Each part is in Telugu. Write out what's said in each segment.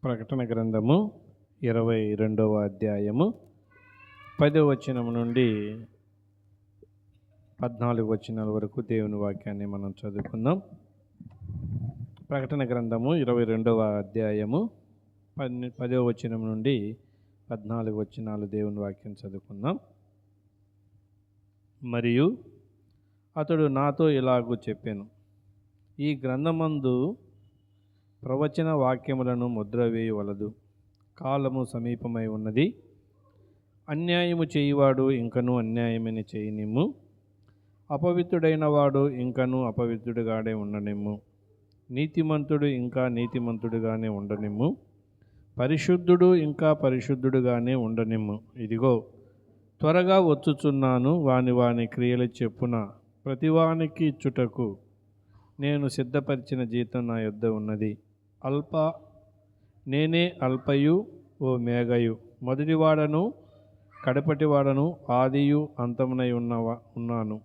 ప్రకటన గ్రంథము 22వ అధ్యాయము 10వ వచనం నుండి 14 వచనాల వరకు దేవుని వాక్యాన్ని మనం చదువుకుందాం. ప్రకటన గ్రంథము 22వ అధ్యాయము 10వ వచనం నుండి 14 వచనాలు దేవుని వాక్యం చదువుకుందాం. మరియు అతడు నాతో ఇలాగూ చెప్పాను, ఈ గ్రంథమందు ప్రవచన వాక్యములను ముద్ర వేయవలదు, కాలము సమీపమై ఉన్నది. అన్యాయము చేయువాడు ఇంకను అన్యాయమని చేయనిమ్ము, అపవిత్రుడైన వాడు ఇంకను అపవిత్రుడుగానే ఉండనిమ్ము, నీతిమంతుడు ఇంకా నీతిమంతుడుగానే ఉండనిమ్ము, పరిశుద్ధుడు ఇంకా పరిశుద్ధుడుగానే ఉండనిమ్ము. ఇదిగో త్వరగా వచ్చుచున్నాను, వాని క్రియలు చెప్పున ప్రతివానికి ఇచ్చుటకు నేను సిద్ధపరిచిన జీతం నా యొద్ద ఉన్నది. నేనే అల్పయు ఓ మేఘయు, మొదటివాడను కడపటివాడను, ఆదియు అంతమునై ఉన్నాను.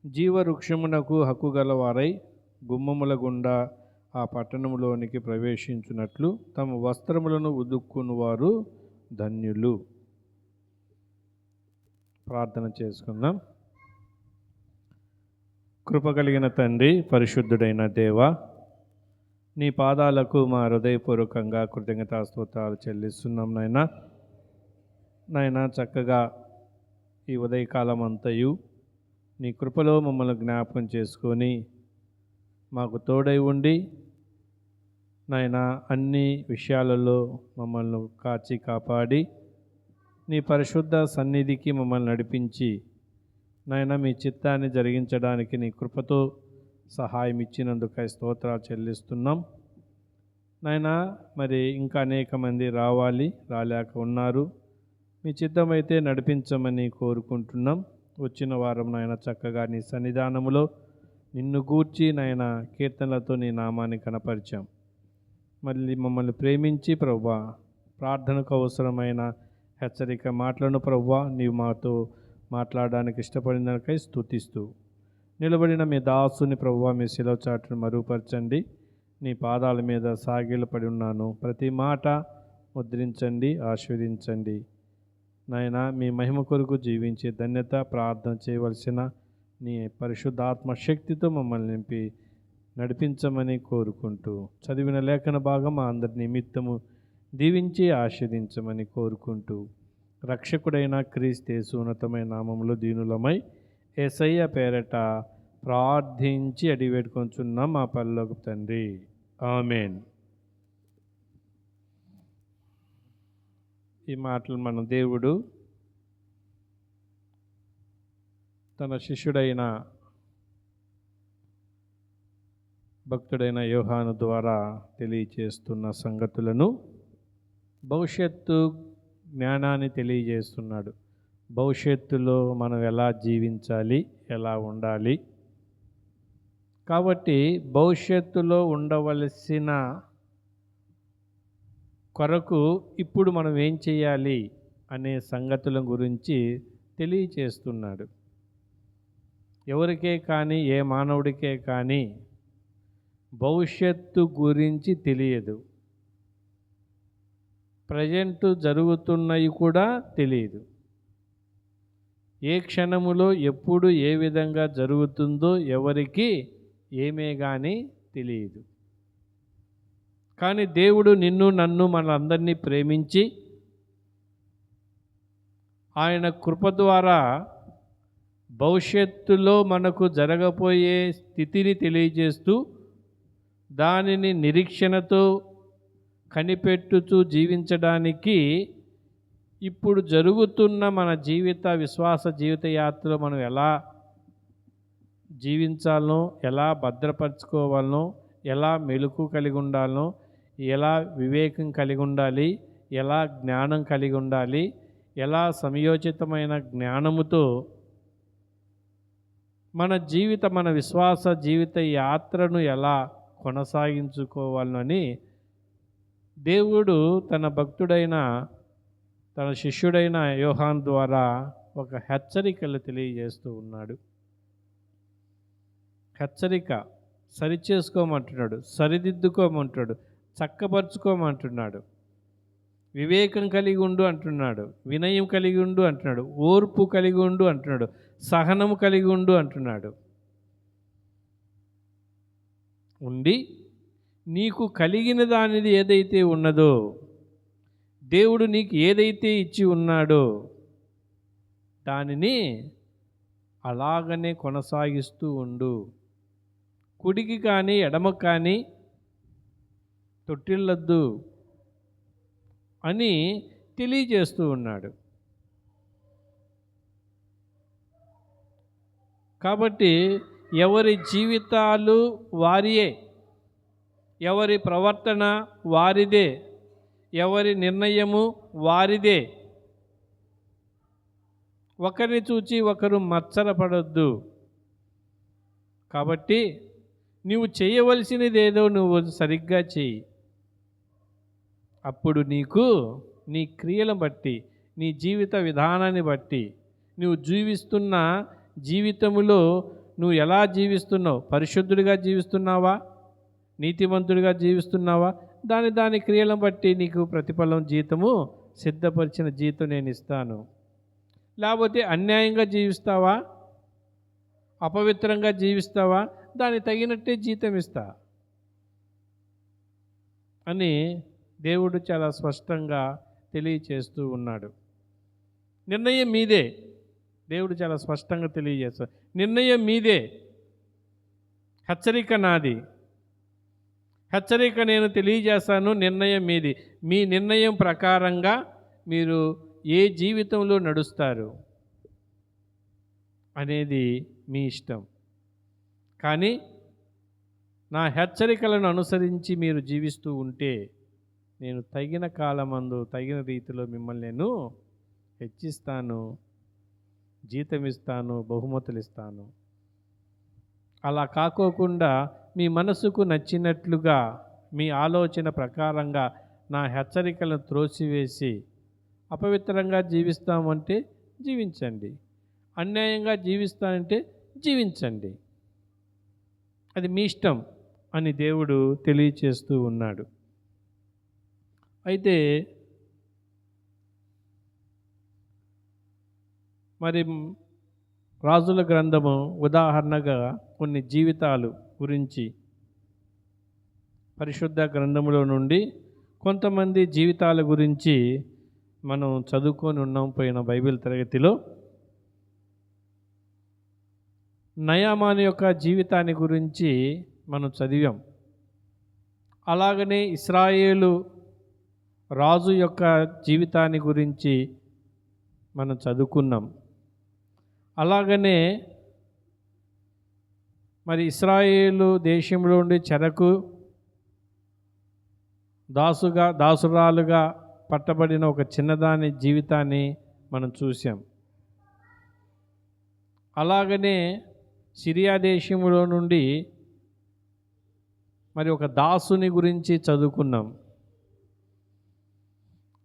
జీవవృక్షమునకు హక్కు గలవారై గుమ్మముల గుండా ఆ పట్టణములోనికి ప్రవేశించున్నట్లు తమ వస్త్రములను ఉదుక్కునివారు ధన్యులు. ప్రార్థన చేసుకుందాం. కృప కలిగిన తండ్రి, పరిశుద్ధుడైన దేవ, నీ పాదాలకు మా హృదయపూర్వకంగా కృతజ్ఞతాస్తోత్రాలు చెల్లిస్తున్నాం. నాయనా చక్కగా ఈ ఉదయకాలం అంతయు నీ కృపలో మమ్మల్ని జ్ఞాపకం చేసుకొని మాకు తోడై ఉండి నాయనా అన్ని విషయాలలో మమ్మల్ని కాచి కాపాడి నీ పరిశుద్ధ సన్నిధికి మమ్మల్ని నడిపించి నాయనా మీ చిత్తాన్ని జరిగించడానికి నీ కృపతో సహాయం ఇచ్చినందుకై స్తోత్రాలు చెల్లిస్తున్నాం. నాయనా మరి ఇంకా అనేక మంది రాలేక ఉన్నారు. మీ చిత్తమైతే నడిపించమని కోరుకుంటున్నాం. వచ్చిన వారం నాయన చక్కగా నీ సన్నిధానములో నిన్ను గూర్చి నాయన కీర్తనలతో నీ నామాన్ని కనపరిచాం. మళ్ళీ మమ్మల్ని ప్రేమించి ప్రభువా ప్రార్థనకు అవసరమైన హెచ్చరిక మాటలను ప్రభువా నీవు మాతో మాట్లాడడానికి ఇష్టపడిన దానికై స్తుతిస్తూ నిలబడిన మీ దాసుని ప్రభువా మీ శిలువ చాటును మరుగుపరచండి. నీ పాదాల మీద సాగిలపడి ఉన్నాను. ప్రతి మాట ముద్రించండి, ఆశీర్వదించండి. నాయన మీ మహిమ కొరకు జీవించే ధన్యత ప్రార్థన చేయవలసిన నీ పరిశుద్ధాత్మ శక్తితో మమ్మల్ని నింపి నడిపించమని కోరుకుంటూ చదివిన లేఖన భాగం మా అందరి నిమిత్తము దీవించి ఆశీర్వదించమని కోరుకుంటూ రక్షకుడైన క్రీస్తు యేసు ఉన్నతమైన నామములో దీనులమై యేసయ్య పేరట ప్రార్థించి అడివేడుకొంచున్నాం మా పరలోక తండ్రి, ఆమేన్. ఈ మాటలు మన దేవుడు తన శిష్యుడైన భక్తుడైన యోహాను ద్వారా తెలియచేస్తున్న సంగతులను భవిష్యత్తు జ్ఞానాన్ని తెలియజేస్తున్నాడు. భవిష్యత్తులో మనం ఎలా జీవించాలి, ఎలా ఉండాలి, కాబట్టి భవిష్యత్తులో ఉండవలసిన కొరకు ఇప్పుడు మనం ఏం చేయాలి అనే సంగతుల గురించి తెలియచేస్తున్నాడు. ఎవరికే కానీ ఏ మానవుడికే కానీ భవిష్యత్తు గురించి తెలియదు. ప్రజెంట్ జరుగుతున్నవి కూడా తెలియదు. ఏ క్షణములో ఎప్పుడు ఏ విధంగా జరుగుతుందో ఎవరికి ఏమే కానీ తెలియదు. కానీ దేవుడు నిన్ను నన్ను మనందరినీ ప్రేమించి ఆయన కృప ద్వారా భవిష్యత్తులో మనకు జరగబోయే స్థితిని తెలియజేస్తూ దానిని నిరీక్షణతో కనిపెట్టుతూ జీవించడానికి ఇప్పుడు జరుగుతున్న మన విశ్వాస జీవిత యాత్రలో మనం ఎలా జీవించాలనో, ఎలా భద్రపరచుకోవాలనో, ఎలా మెలకు కలిగి ఉండాలనో, ఎలా వివేకం కలిగి ఉండాలి, ఎలా జ్ఞానం కలిగి ఉండాలి, ఎలా సమయోచితమైన జ్ఞానముతో మన విశ్వాస జీవిత యాత్రను ఎలా కొనసాగించుకోవాలని దేవుడు తన భక్తుడైన తన శిష్యుడైన యోహాను ద్వారా ఒక హెచ్చరికలు తెలియజేస్తూ ఉన్నాడు. హెచ్చరిక సరిచేసుకోమంటున్నాడు, సరిదిద్దుకోమంటాడు, చక్కపరుచుకోమంటున్నాడు. వివేకం కలిగి ఉండు అంటున్నాడు. వినయం కలిగి ఉండు అంటున్నాడు. ఓర్పు కలిగి ఉండు అంటున్నాడు. సహనము కలిగి ఉండు అంటున్నాడు. ఉండి నీకు కలిగిన దానిది ఏదైతే ఉన్నదో, దేవుడు నీకు ఏదైతే ఇచ్చి ఉన్నాడో దానిని అలాగనే కొనసాగిస్తూ ఉండు. కుడికి కానీ ఎడమకు కానీ తొట్టిల్లొద్దు అని తెలియజేస్తూ ఉన్నాడు. కాబట్టి ఎవరి జీవితాలు వారియే, ఎవరి ప్రవర్తన వారిదే, ఎవరి నిర్ణయము వారిదే. ఒకరిని చూచి ఒకరు మత్సరపడొద్దు. కాబట్టి నువ్వు చేయవలసినదేదో నువ్వు సరిగ్గా చెయ్యి. అప్పుడు నీకు నీ క్రియలను బట్టి, నీ జీవిత విధానాన్ని బట్టి, నువ్వు జీవిస్తున్న జీవితములో నువ్వు ఎలా జీవిస్తున్నావు, పరిశుద్ధుడిగా జీవిస్తున్నావా, నీతిమంతుడిగా జీవిస్తున్నావా, దాని క్రియలను బట్టి నీకు ప్రతిఫలం, జీతము, సిద్ధపరిచిన జీతం నేను ఇస్తాను. లేకపోతే అన్యాయంగా జీవిస్తావా, అపవిత్రంగా జీవిస్తావా, దానికి తగినట్టే జీతం ఇస్తా అని దేవుడు చాలా స్పష్టంగా తెలియచేస్తూ ఉన్నాడు. నిర్ణయం మీదే. దేవుడు చాలా స్పష్టంగా తెలియజేస్తాడు. నిర్ణయం మీదే, హెచ్చరిక నాది. హెచ్చరిక నేను తెలియజేస్తాను, నిర్ణయం మీది. మీ నిర్ణయం ప్రకారంగా మీరు ఏ జీవితంలో నడుస్తారు అనేది మీ ఇష్టం. కానీ నా హెచ్చరికలను అనుసరించి మీరు జీవిస్తూ ఉంటే నేను తగిన కాలమందు తగిన రీతిలో మిమ్మల్ని నేను హెచ్చిస్తాను, జీతం ఇస్తాను, బహుమతులు ఇస్తాను. అలా కాకోకుండా మీ మనసుకు నచ్చినట్లుగా మీ ఆలోచన ప్రకారంగా నా హెచ్చరికలను త్రోసివేసి అపవిత్రంగా జీవిస్తామంటే జీవించండి, అన్యాయంగా జీవిస్తానంటే జీవించండి, అది మీ ఇష్టం అని దేవుడు తెలియచేస్తూ ఉన్నాడు. అయితే మరి రాజుల గ్రంథము ఉదాహరణగా కొన్ని జీవితాలు గురించి పరిశుద్ధ గ్రంథములో నుండి కొంతమంది జీవితాల గురించి మనం చదువుకొని ఉన్నాం పోయిన బైబిల్ తరగతిలో. నయామాను యొక్క జీవితాన్ని గురించి మనం చదివాం. అలాగనే ఇశ్రాయేలు రాజు యొక్క జీవితాన్ని గురించి మనం చదువుకున్నాం. అలాగనే మరి ఇశ్రాయేలు దేశంలో ఉండి చెరకు దాసురాలుగా పట్టబడిన ఒక చిన్నదాని జీవితాన్ని మనం చూసాం. అలాగనే సిరియా దేశంలో నుండి మరి ఒక దాసుని గురించి చదువుకున్నాం.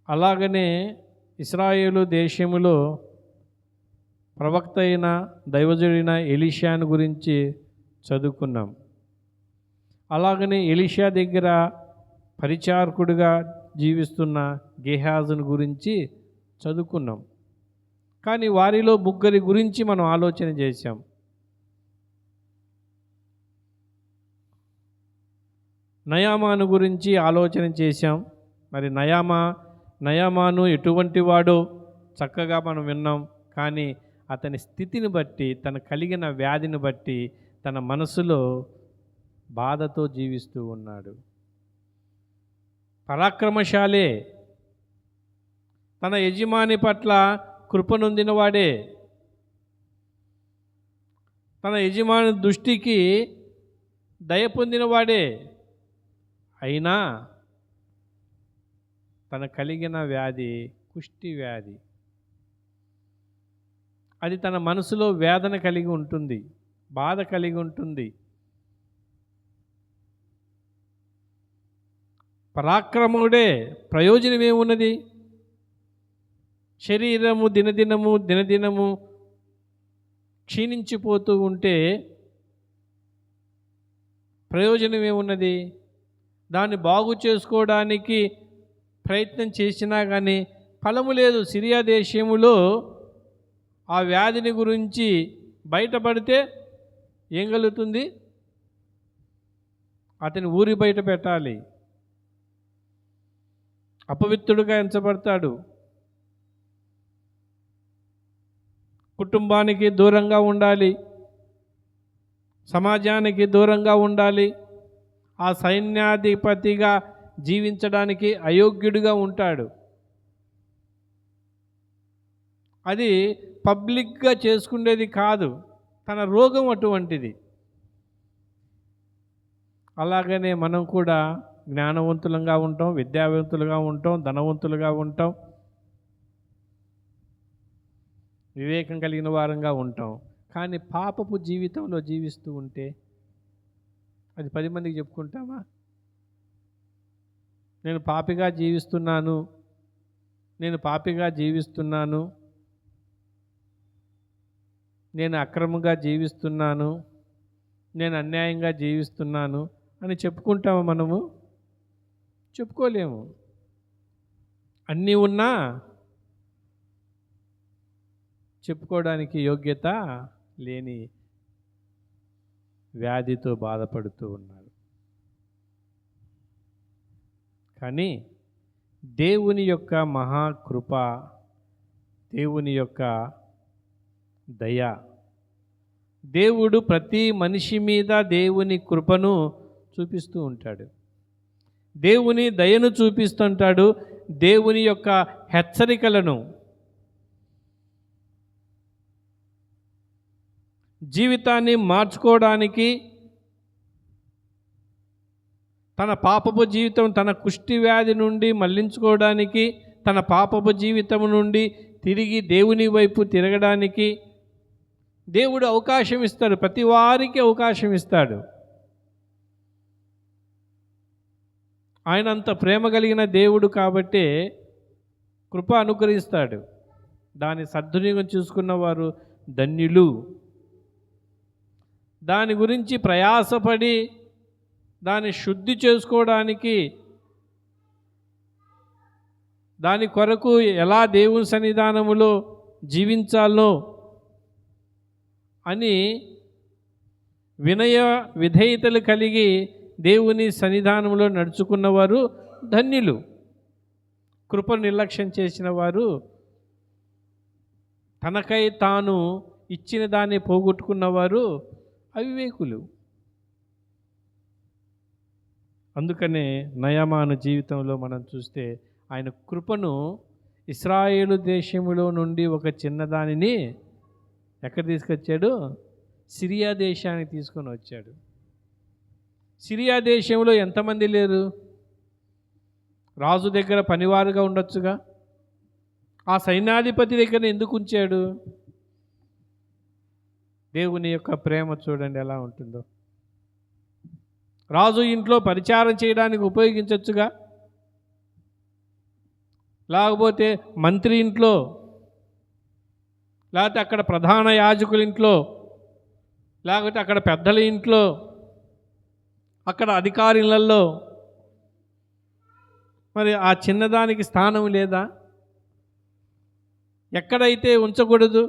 అలాగనే ఇశ్రాయేలు దేశములో ప్రవక్త అయిన దైవజుడైన ఎలీషాను గురించి చదువుకున్నాం. అలాగనే ఎలీషా దగ్గర పరిచారకుడిగా జీవిస్తున్న గేహాజును గురించి చదువుకున్నాం. కానీ వారిలో ముగ్గురి గురించి మనం ఆలోచన చేశాం. నయామాను గురించి ఆలోచన చేశాం. మరి నయామాను ఎటువంటి వాడో చక్కగా మనం విన్నాం. కానీ అతని స్థితిని బట్టి, తన కలిగిన వ్యాధిని బట్టి తన మనసులో బాధతో జీవిస్తూ ఉన్నాడు. పరాక్రమశాలే, తన యజమాని పట్ల కృపనొందినవాడే, తన యజమాని దృష్టికి దయ పొందినవాడే, అయినా తన కలిగిన వ్యాధి కుష్టి వ్యాధి. అది తన మనసులో వేదన కలిగి ఉంటుంది, బాధ కలిగి ఉంటుంది. పరాక్రముడే, ప్రయోజనం ఏమున్నది? శరీరము దినదినము క్షీణించిపోతూ ఉంటే ప్రయోజనం ఏమున్నది? దాన్ని బాగు చేసుకోవడానికి ప్రయత్నం చేసినా కానీ ఫలము లేదు. సిరియా దేశములో ఆ వ్యాధిని గురించి బయటపడితే ఏం కలుగుతుంది? అతని ఊరి బయట పెట్టాలి, అపవిత్రుడుగా ఎంచబడతాడు, కుటుంబానికి దూరంగా ఉండాలి, సమాజానికి దూరంగా ఉండాలి, ఆ సైన్యాధిపతిగా జీవించడానికి అయోగ్యుడిగా ఉంటాడు. అది పబ్లిక్గా చేసుకునేది కాదు, తన రోగం అటువంటిది. అలాగనే మనం కూడా జ్ఞానవంతులుగా ఉంటాం, విద్యావంతులుగా ఉంటాం, ధనవంతులుగా ఉంటాం, వివేకం కలిగిన వారంగా ఉంటాం. కానీ పాపపు జీవితంలో జీవిస్తూ ఉంటే అది 10 మందికి చెప్పుకుంటామా? నేను పాపిగా జీవిస్తున్నాను, నేను పాపిగా జీవిస్తున్నాను, నేను అక్రమంగా జీవిస్తున్నాను, నేను అన్యాయంగా జీవిస్తున్నాను అని చెప్పుకుంటామా మనము? చెప్పుకోలేము. అన్నీ ఉన్నా చెప్పుకోవడానికి యోగ్యత లేని వ్యాధితో బాధపడుతూ ఉన్నారు. కానీ దేవుని యొక్క మహాకృప, దేవుని యొక్క దయ, దేవుడు ప్రతి మనిషి మీద దేవుని కృపను చూపిస్తూ ఉంటాడు, దేవుని దయను చూపిస్తుంటాడు, దేవుని యొక్క హెచ్చరికలను, జీవితాన్ని మార్చుకోవడానికి, తన పాపపు జీవితం, తన కుష్టి వ్యాధి నుండి మళ్లించుకోవడానికి, తన పాపపు జీవితం నుండి తిరిగి దేవుని వైపు తిరగడానికి దేవుడు అవకాశం ఇస్తాడు. ప్రతి వారికి అవకాశం ఇస్తాడు. ఆయన అంత ప్రేమ కలిగిన దేవుడు కాబట్టే కృప అనుగ్రహిస్తాడు. దాని సద్వినియోగం చూసుకున్న వారు ధన్యులు. దాని గురించి ప్రయాసపడి దాన్ని శుద్ధి చేసుకోవడానికి, దాని కొరకు ఎలా దేవుని సన్నిధానములో జీవించాలో అని వినయ విధేయతలు కలిగి దేవుని సన్నిధానంలో నడుచుకున్నవారు ధన్యులు. కృపను నిర్లక్ష్యం చేసిన వారు తనకై తాను ఇచ్చిన దాన్ని పోగొట్టుకున్నవారు అవివేకులు. అందుకనే నయమాను జీవితంలో మనం చూస్తే ఆయన కృపను ఇశ్రాయేలు దేశములో నుండి ఒక చిన్నదానిని ఎక్కడ తీసుకొచ్చాడు? సిరియా దేశానికి తీసుకొని వచ్చాడు. సిరియా దేశంలో ఎంతమంది లేరు? రాజు దగ్గర పనివారుగా ఉండొచ్చుగా. ఆ సైన్యాధిపతి దగ్గర ఎందుకు ఉంచాడు? దేవుని యొక్క ప్రేమ చూడండి ఎలా ఉంటుందో. రాజు ఇంట్లో పరిచారం చేయడానికి ఉపయోగించవచ్చుగా, లేకపోతే మంత్రి ఇంట్లో, లేకపోతే అక్కడ ప్రధాన యాజకుల ఇంట్లో, లేకపోతే అక్కడ పెద్దల ఇంట్లో, అక్కడ అధికారులలో. మరి ఆ చిన్నదానికి స్థానం లేదా? ఎక్కడైతే ఉంచకూడదు.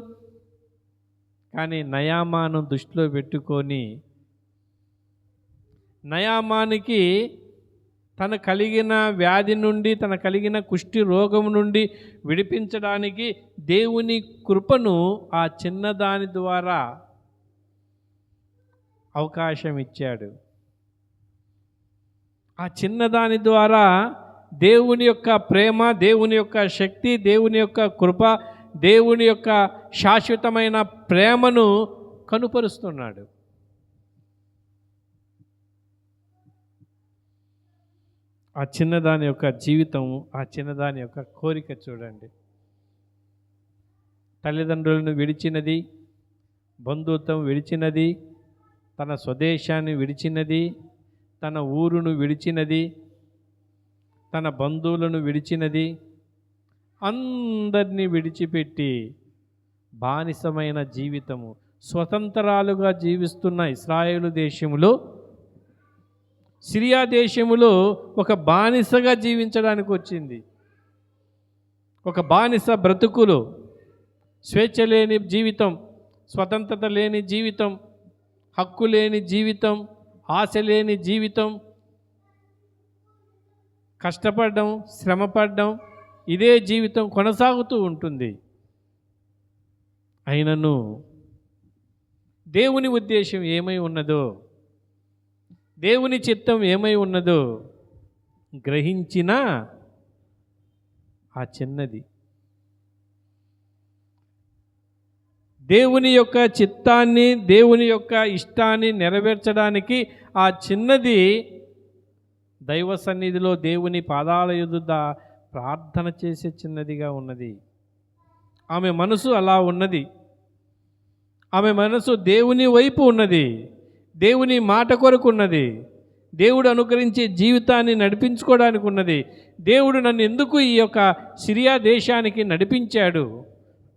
కానీ నయామాను దృష్టిలో పెట్టుకొని, నయామానికి తన కలిగిన వ్యాధి నుండి, తన కలిగిన కుష్టి రోగం నుండి విడిపించడానికి దేవుని కృపను ఆ చిన్నదాని ద్వారా అవకాశం ఇచ్చాడు. ఆ చిన్నదాని ద్వారా దేవుని యొక్క ప్రేమ, దేవుని యొక్క శక్తి, దేవుని యొక్క కృప, దేవుని యొక్క శాశ్వతమైన ప్రేమను కనుపరుస్తున్నాడు. ఆ చిన్నదాని యొక్క జీవితం, ఆ చిన్నదాని యొక్క కోరిక చూడండి. తల్లిదండ్రులను విడిచినది, బంధుత్వం విడిచినది, తన స్వదేశాన్ని విడిచినది, తన ఊరును విడిచినది, తన బంధువులను విడిచినది, అందరినీ విడిచిపెట్టి బానిసమైన జీవితము, స్వతంత్రాలుగా జీవిస్తున్న ఇశ్రాయేలు దేశంలో సిరియా దేశములో ఒక బానిసగా జీవించడానికి వచ్చింది. ఒక బానిస బ్రతుకులు, స్వేచ్ఛ లేని జీవితం, స్వతంత్రత లేని జీవితం, హక్కు లేని జీవితం, ఆశ లేని జీవితం, కష్టపడడం, శ్రమపడడం, ఇదే జీవితం కొనసాగుతూ ఉంటుంది. అయినను దేవుని ఉద్దేశం ఏమై ఉన్నదో, దేవుని చిత్తం ఏమై ఉన్నదో గ్రహించిన ఆ చిన్నది దేవుని యొక్క చిత్తాన్ని, దేవుని యొక్క ఇష్టాన్ని నెరవేర్చడానికి ఆ చిన్నది దైవ సన్నిధిలో దేవుని పాదాల యొద్ద ప్రార్థన చేసే చిన్నదిగా ఉన్నది. ఆమె మనసు అలా ఉన్నది. ఆమె మనసు దేవుని వైపు ఉన్నది, దేవుని మాట కొరకు ఉన్నది, దేవుడు అనుగ్రహించే జీవితాన్ని నడిపించుకోవడానికి ఉన్నది. దేవుడు నన్ను ఎందుకు ఈ యొక్క సిరియా దేశానికి నడిపించాడు,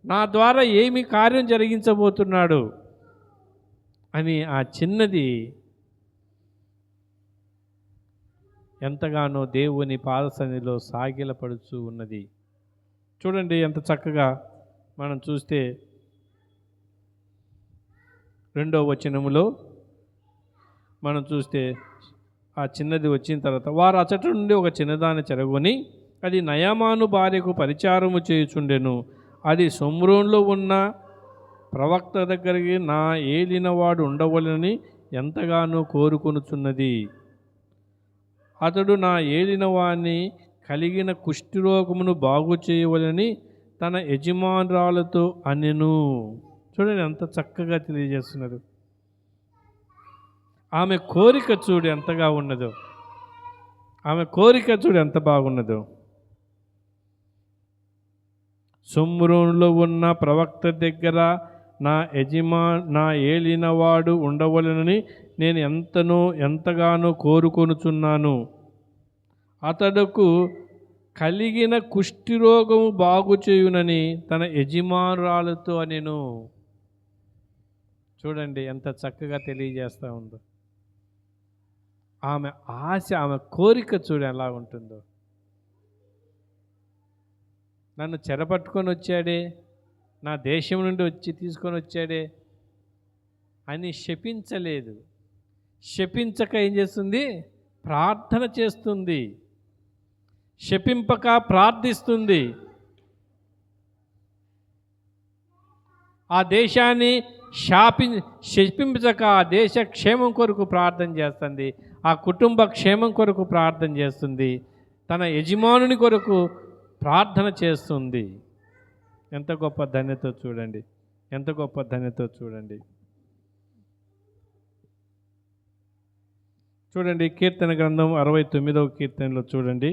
నా ద్వారా ఏమి కార్యం జరిగించబోతున్నాడు అని ఆ చిన్నది ఎంతగానో దేవుని పాదసన్నిధిలో సాగిలపడుచూ ఉన్నది. చూడండి ఎంత చక్కగా మనం చూస్తే 2వ వచనములో మనం చూస్తే ఆ చిన్నది వచ్చిన తర్వాత వారు అచట నుండి ఒక చిన్నదాన్ని చెరగొని అది నయమాను భార్యకు పరిచారము చేయుచుండెను. అది షోమ్రోనులో ఉన్న ప్రవక్త దగ్గరికి నా ఏలినవాడు ఉండవలెనని ఎంతగానో కోరుకొనుచున్నది. అతడు నా ఏలినవాణ్ణి కలిగిన కుష్ఠరోగమును బాగు చేయవలని తన యజమానురాలతో అనెను. చూడండి ఎంత చక్కగా తెలియజేస్తున్నారు. ఆమె కోరిక చూడు ఎంతగా ఉన్నదో, ఆమె కోరిక చూడు ఎంత బాగున్నదో. షోమ్రోనులో ఉన్న ప్రవక్త దగ్గర నా ఏలినవాడు ఉండవలెనని నేను ఎంతగానో కోరుకొనుచున్నాను. అతడుకు కలిగిన కుష్ఠరోగము బాగు చేయునని తన యజమానురాలతో అనెను. చూడండి ఎంత చక్కగా తెలియజేస్తూ ఉందో. ఆమె ఆశ, ఆమె కోరిక చూడు ఎలా ఉంటుందో. నన్ను చెరపట్టుకొని వచ్చాడే, నా దేశం నుండి తీసుకొని వచ్చాడే అని శపించలేదు. శపించక ఏం చేస్తుంది? ప్రార్థన చేస్తుంది. శపింపక ప్రార్థిస్తుంది. ఆ దేశాన్ని శపించక ఆ దేశ క్షేమం కొరకు ప్రార్థన చేస్తుంది. ఆ కుటుంబ క్షేమం కొరకు ప్రార్థన చేస్తుంది. తన యజమానుని కొరకు ప్రార్థన చేస్తుంది. ఎంత గొప్ప ధన్యత చూడండి, ఎంత గొప్ప ధన్యత చూడండి. చూడండి కీర్తన గ్రంథం 69వ కీర్తనలో చూడండి.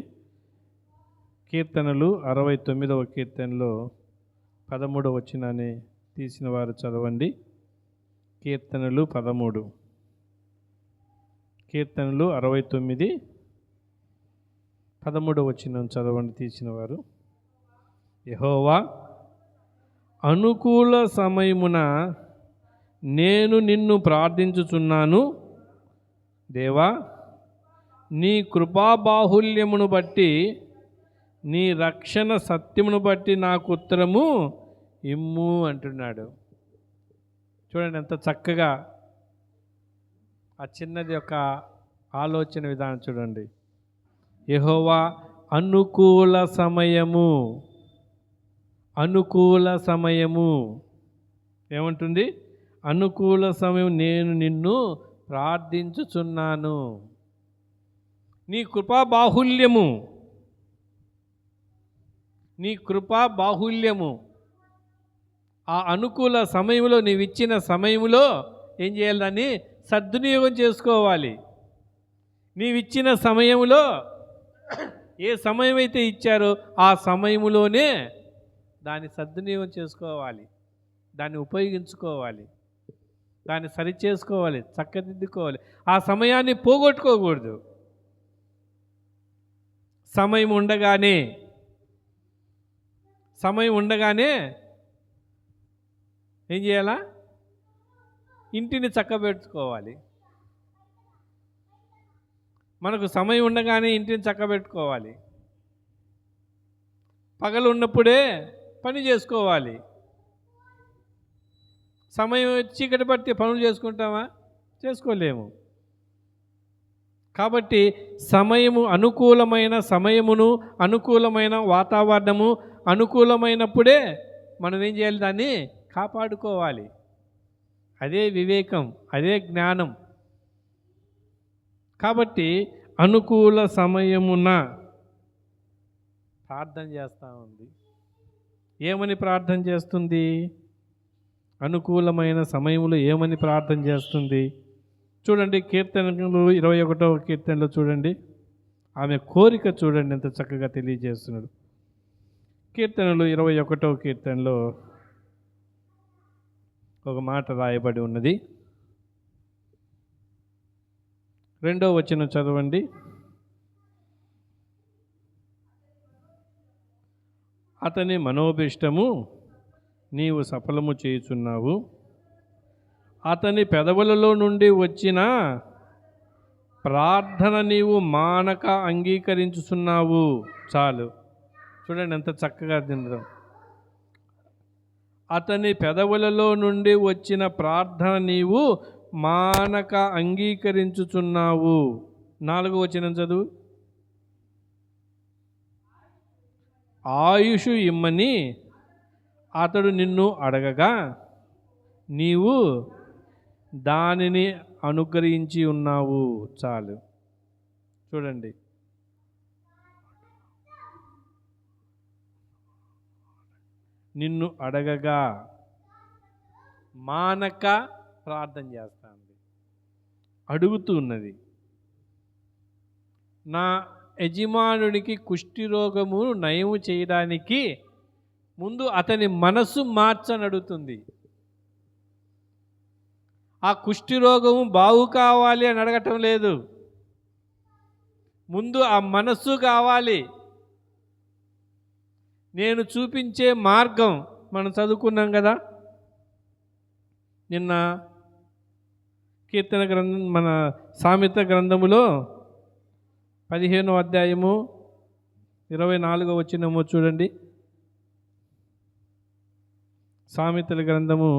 కీర్తనలు 69వ కీర్తనలో 13వ వచనాన్ని తీసిన వారు చదవండి. కీర్తనలు 13, కీర్తనలు 69 13వ వచనం చదవండి తీసిన వారు. యెహోవా, అనుకూల సమయమున నేను నిన్ను ప్రార్థించుచున్నాను. దేవా, నీ కృపాబాహుల్యమును బట్టి, నీ రక్షణ సత్యమును బట్టి నాకు ఉత్తరము ఇమ్ము అంటున్నాడు. చూడండి ఎంత చక్కగా ఆ చిన్నది యొక్క ఆలోచన విధానం చూడండి. యెహోవా అనుకూల సమయము, అనుకూల సమయము ఏమంటుంది? అనుకూల సమయం నేను నిన్ను ప్రార్థించుచున్నాను. నీ కృపా బాహుల్యము, నీ కృపా బాహుల్యము ఆ అనుకూల సమయంలో, నీవిచ్చిన సమయంలో ఏం చేయాలి? దాన్ని సద్వినియోగం చేసుకోవాలి. నీవిచ్చిన సమయంలో ఏ సమయం అయితే ఇచ్చారో ఆ సమయంలోనే దాన్ని సద్వినియోగం చేసుకోవాలి, దాన్ని ఉపయోగించుకోవాలి, దాన్ని సరిచేసుకోవాలి, చక్కదిద్దుకోవాలి. ఆ సమయాన్ని పోగొట్టుకోకూడదు. సమయం ఉండగానే ఏం చేయాలా? ఇంటిని చక్కబెట్టుకోవాలి. మనకు సమయం ఉండగానే ఇంటిని చక్కబెట్టుకోవాలి. పగలు ఉన్నప్పుడే పని చేసుకోవాలి. సమయం చీకటి పట్టి పనులు చేసుకుంటామా? చేసుకోలేము. కాబట్టి అనుకూలమైన సమయమును, అనుకూలమైన వాతావరణము అనుకూలమైనప్పుడే మనం ఏం చేయాలి? దాన్ని కాపాడుకోవాలి. అదే వివేకం, అదే జ్ఞానం. కాబట్టి అనుకూల సమయమున ప్రార్థన చేస్తూ ఉంది. ఏమని ప్రార్థన చేస్తుంది? అనుకూలమైన సమయంలో ఏమని ప్రార్థన చేస్తుంది? చూడండి, కీర్తనలు 21వ కీర్తనలో చూడండి, ఆమె కోరిక చూడండి ఎంత చక్కగా తెలియజేస్తున్నాడు. కీర్తనలు 21వ కీర్తనలో ఒక మాట రాయబడి ఉన్నది. 2వ వచనం చదవండి. అతని మనోభిష్టము నీవు సఫలము చేయుచున్నావు, అతని పెదవులలో నుండి వచ్చిన ప్రార్థన నీవు మానక అంగీకరించుచున్నావు. చాలు, చూడండి ఎంత చక్కగా తిందాం. అతని పెదవులలో నుండి వచ్చిన ప్రార్థన నీవు మానక అంగీకరించుచున్నావు. 4వ వచనం చదువు. ఆయుషు ఇమ్మని అతడు నిన్ను అడగగా నీవు దానిని అనుగ్రహించి ఉన్నావు. చాలు, చూడండి. నిన్ను అడగగా మానక ప్రార్థన చేస్తుంది, అడుగుతూ ఉన్నది. నా యజమానునికి కుష్టి రోగము నయము చేయడానికి ముందు అతని మనసు మార్చని అడుగుతుంది. ఆ కుష్టి రోగము బాగు కావాలి అని అడగటం లేదు, ముందు ఆ మనస్సు కావాలి. నేను చూపించే మార్గం మనం చదువుకున్నాం కదా నిన్న కీర్తన గ్రంథం, మన సామెత గ్రంథములో 15వ అధ్యాయము 24వ వచనము చూడండి. సామెతల గ్రంథము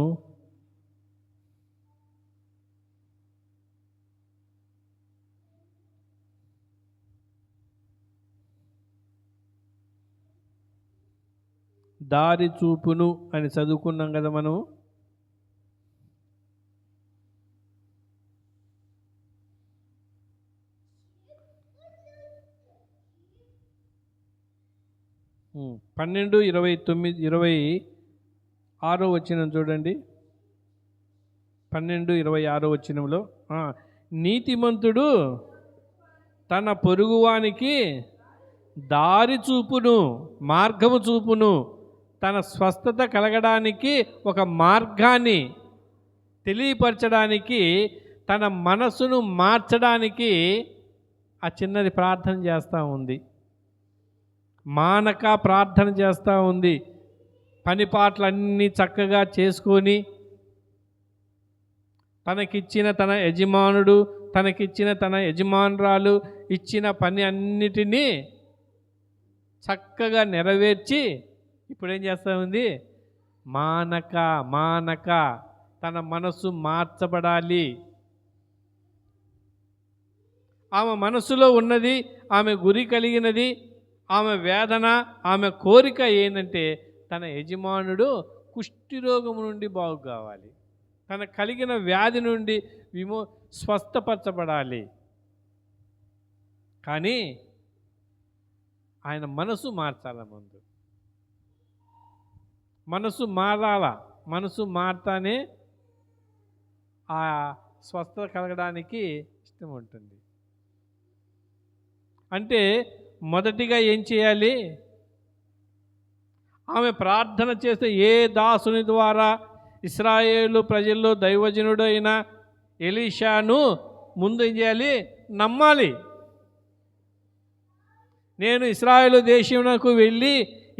'దారి చూపును' అని చదువుకున్నాం కదా మనం. మ్ 12:26 వచనం చూడండి. 12:26 వచనంలో నీతిమంతుడు తన పొరుగువానికి దారి చూపును, మార్గము చూపును, తన స్వస్థత కలగడానికి ఒక మార్గాన్ని తెలియపరచడానికి, తన మనసును మార్చడానికి ఆ చిన్నది ప్రార్థన చేస్తూ ఉంది. మానక ప్రార్థన చేస్తూ ఉంది. పని పాటలన్నీ చక్కగా చేసుకొని తనకిచ్చిన తన యజమానుడు, తనకిచ్చిన తన యజమానురాలు ఇచ్చిన పని అన్నిటినీ చక్కగా నెరవేర్చి ఇప్పుడేం చేస్తూ ఉంది? మానక తన మనసు మార్చబడాలి. ఆమె మనసులో ఉన్నది, ఆమె గురి కలిగినది, ఆమె వేదన, ఆమె కోరిక ఏంటంటే తన యజమానుడు కుష్ఠిరోగము నుండి బాగు కావాలి, తన కలిగిన వ్యాధి నుండి స్వస్థపరచబడాలి. కానీ ఆయన మనసు మార్చాల, ముందు మనసు మారాల. మనసు మారతానే ఆ స్వస్థత కలగడానికి ఇష్టం ఉంటుంది. అంటే మొదటిగా ఏం చేయాలి? ఆమె ప్రార్థన చేస్తే ఏ దాసుని ద్వారా ఇశ్రాయేలు ప్రజల్లో దైవజనుడైన ఎలీషాను ముందు ఏం చేయాలి? నమ్మాలి. నేను ఇశ్రాయేలు దేశమునకు వెళ్ళి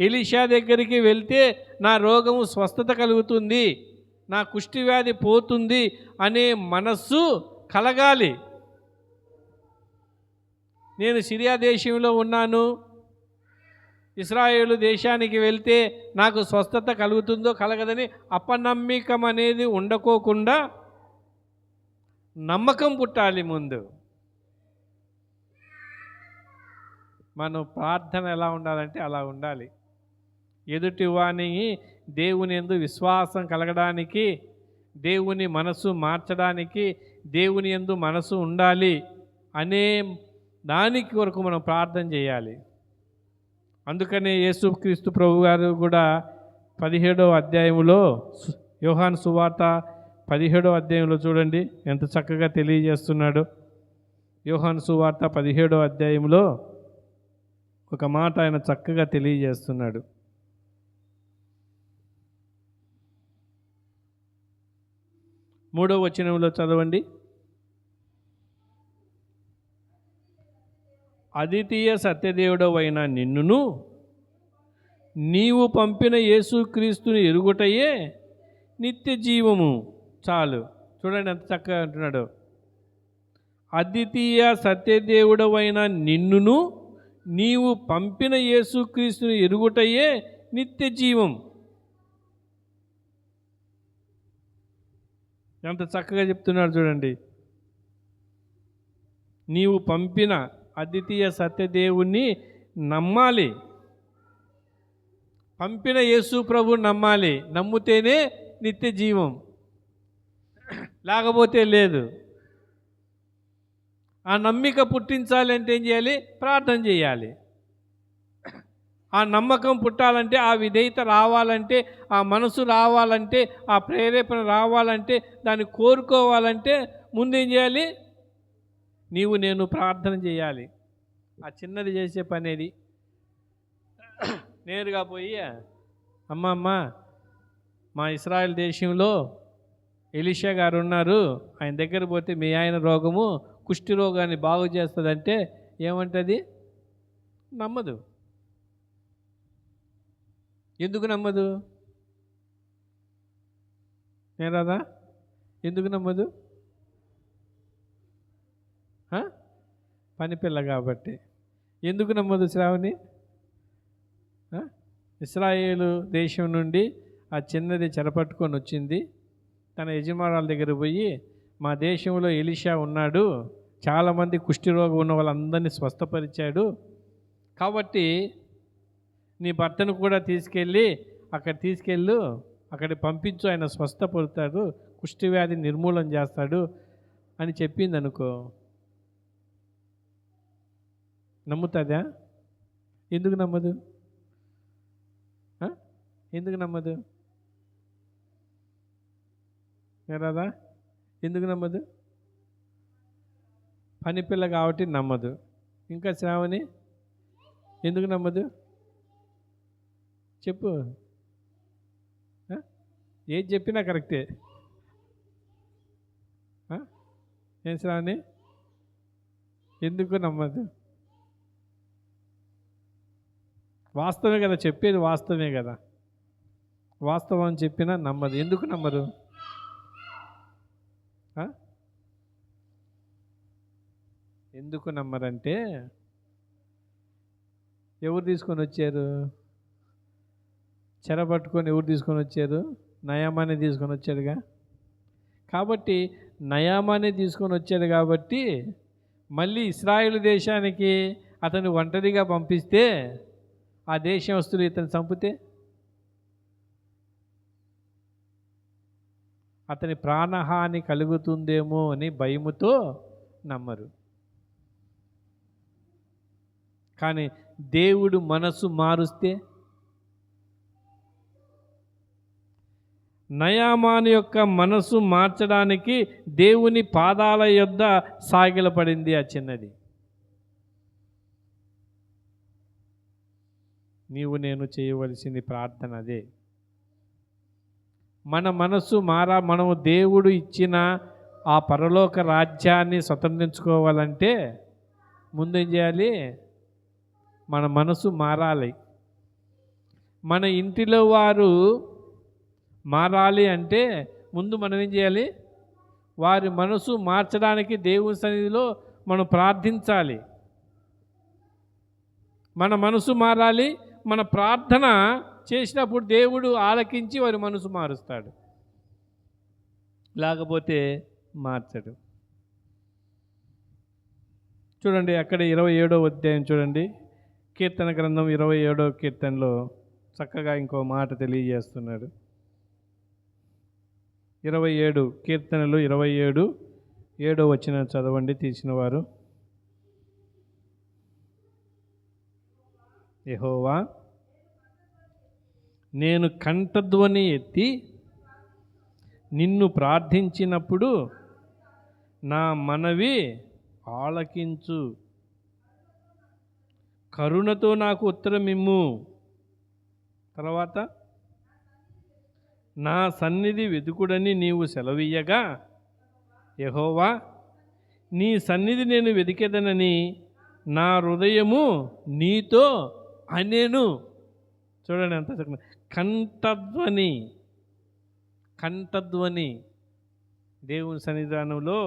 ఎలీషా దగ్గరికి వెళ్తే నా రోగము స్వస్థత కలుగుతుంది, నా కుష్టి వ్యాధి పోతుంది అనే మనస్సు కలగాలి. నేను సిరియా దేశంలో ఉన్నాను, ఇశ్రాయేలు దేశానికి వెళ్తే నాకు స్వస్థత కలుగుతుందో కలగదని అపనమ్మకం అనేది ఉండకోకుండా నమ్మకం పుట్టాలి ముందు. మనం ప్రార్థన ఎలా ఉండాలంటే అలా ఉండాలి. ఎదుటి వాని దేవుని యందు విశ్వాసం కలగడానికి, దేవుని మనసు మార్చడానికి, దేవుని యందు మనసు ఉండాలి అనే దానికి వరకు మనం ప్రార్థన చేయాలి. అందుకనే యేసుక్రీస్తు ప్రభు గారు కూడా 17వ అధ్యాయంలో, యోహాను సువార్త 17వ అధ్యాయంలో చూడండి ఎంత చక్కగా తెలియజేస్తున్నాడు. యోహాను సువార్త 17వ అధ్యాయంలో ఒక మాట ఆయన చక్కగా తెలియజేస్తున్నాడు. మూడవ వచనంలో చదవండి. అద్వితీయ సత్యదేవుడవైన నిన్నును నీవు పంపిన యేసుక్రీస్తుని ఎరుగుటయే నిత్య జీవము. చాలు, చూడండి ఎంత చక్కగా అంటున్నాడు. అద్వితీయ సత్యదేవుడవైన నిన్నును నీవు పంపిన యేసుక్రీస్తుని ఎరుగుటయే నిత్య జీవం. ఎంత చక్కగా చెప్తున్నాడు చూడండి. నీవు పంపిన అద్వితీయ సత్యదేవుణ్ణి నమ్మాలి, పంపిన యేసు ప్రభు నమ్మాలి. నమ్మితేనే నిత్య జీవం, లేకపోతే లేదు. ఆ నమ్మిక పుట్టించాలి అంటే ఏం చేయాలి? ప్రార్థన చేయాలి. ఆ నమ్మకం పుట్టాలంటే, ఆ విధేయత రావాలంటే, ఆ మనసు రావాలంటే, ఆ ప్రేరేపణ రావాలంటే, దాన్ని కోరుకోవాలంటే ముందేం చేయాలి? నీవు నేను ప్రార్థన చేయాలి. ఆ చిన్నది చేసే పనేది. నేరుగా పోయి అమ్మ మా ఇశ్రాయేల్ దేశంలో ఎలీషా గారు ఉన్నారు, ఆయన దగ్గర పోతే మీ ఆయన రోగము కుష్టి రోగాన్ని బాగు చేస్తుందంటే ఏమంటుంది? నమ్మదు. ఎందుకు నమ్మదు? నేరాదా? ఎందుకు నమ్మదు? పనిపిల్ల కాబట్టి. ఎందుకు నమ్మదు శ్రావణి? ఇశ్రాయేలు దేశం నుండి ఆ చిన్నది చెరపట్టుకొని వచ్చింది. తన యజమానుల దగ్గర పోయి, మా దేశంలో ఎలీషా ఉన్నాడు, చాలామంది కుష్ఠరోగం ఉన్న వాళ్ళందరినీ స్వస్థపరిచాడు, కాబట్టి నీ భర్తను కూడా తీసుకెళ్ళి అక్కడికి పంపించు, ఆయన స్వస్థపడతాడు, కుష్టి వ్యాధి నిర్మూలన చేస్తాడు అని చెప్పింది అనుకో, నమ్ముతుందా? ఎందుకు నమ్మదు? ఎందుకు నమ్మదు? రాదా? ఎందుకు నమ్మదు? పనిపిల్ల కాబట్టి నమ్మదు. ఇంకా శ్రావణి ఎందుకు నమ్మదు? చెప్పు. ఏది చెప్పినా కరెక్టే. ఏం శ్రావణి? ఎందుకు నమ్మదు? వాస్తవమే కదా చెప్పేది, వాస్తవమే కదా. వాస్తవం చెప్పినా నమ్మదు. ఎందుకు నమ్మరు? ఎందుకు నమ్మరంటే, ఎవరు తీసుకొని వచ్చారు? చెరపట్టుకొని ఎవరు తీసుకొని వచ్చారు? నయామానే తీసుకొని వచ్చాడుగా. కాబట్టి నయామానే తీసుకొని వచ్చాడు కాబట్టి మళ్ళీ ఇశ్రాయేలు దేశానికి అతను ఒంటరిగా పంపిస్తే, ఆ దేశస్తులు ఇతను చంపితే అతని ప్రాణహాని కలుగుతుందేమో అని భయముతో నమ్మరు. కానీ దేవుడు మనసు మారుస్తే, నయామాను యొక్క మనసు మార్చడానికి దేవుని పాదాల యొద్ద సాగిలపడింది ఆ చిన్నది. నీవు నేను చేయవలసింది ప్రార్థన అదే. మన మనసు మనము దేవుడు ఇచ్చిన ఆ పరలోక రాజ్యాన్ని స్వతంత్రించుకోవాలంటే ముందేం చేయాలి? మన మనసు మారాలి. మన ఇంటిలో వారు మారాలి అంటే ముందు మనం ఏం చేయాలి? వారి మనసు మార్చడానికి దేవుని సన్నిధిలో మనం ప్రార్థించాలి. మన మనసు మారాలి. మన ప్రార్థన చేసినప్పుడు దేవుడు ఆలకించి వారి మనసు మారుస్తాడు, లేకపోతే మార్చడు. చూడండి అక్కడ 27వ అధ్యాయం చూడండి, కీర్తన గ్రంథం 27వ కీర్తనలో చక్కగా ఇంకో మాట తెలియజేస్తున్నాడు. 27 కీర్తనలు 27 7వ వచనం చదవండి తీసిన వారు. యెహోవా, నేను కంఠధ్వని ఎత్తి నిన్ను ప్రార్థించినప్పుడు నా మనవి ఆలకించు, కరుణతో నాకు ఉత్తరమిమ్ము. తర్వాత, నా సన్నిధి వెతుకుడని నీవు సెలవీయగా, యెహోవా, నీ సన్నిధి నేను వెతికెదనని నా హృదయము నీతో అనేను. చూడండి ఎంత చక్కగా కంఠధ్వని. కంఠధ్వని దేవుని సన్నిధానంలో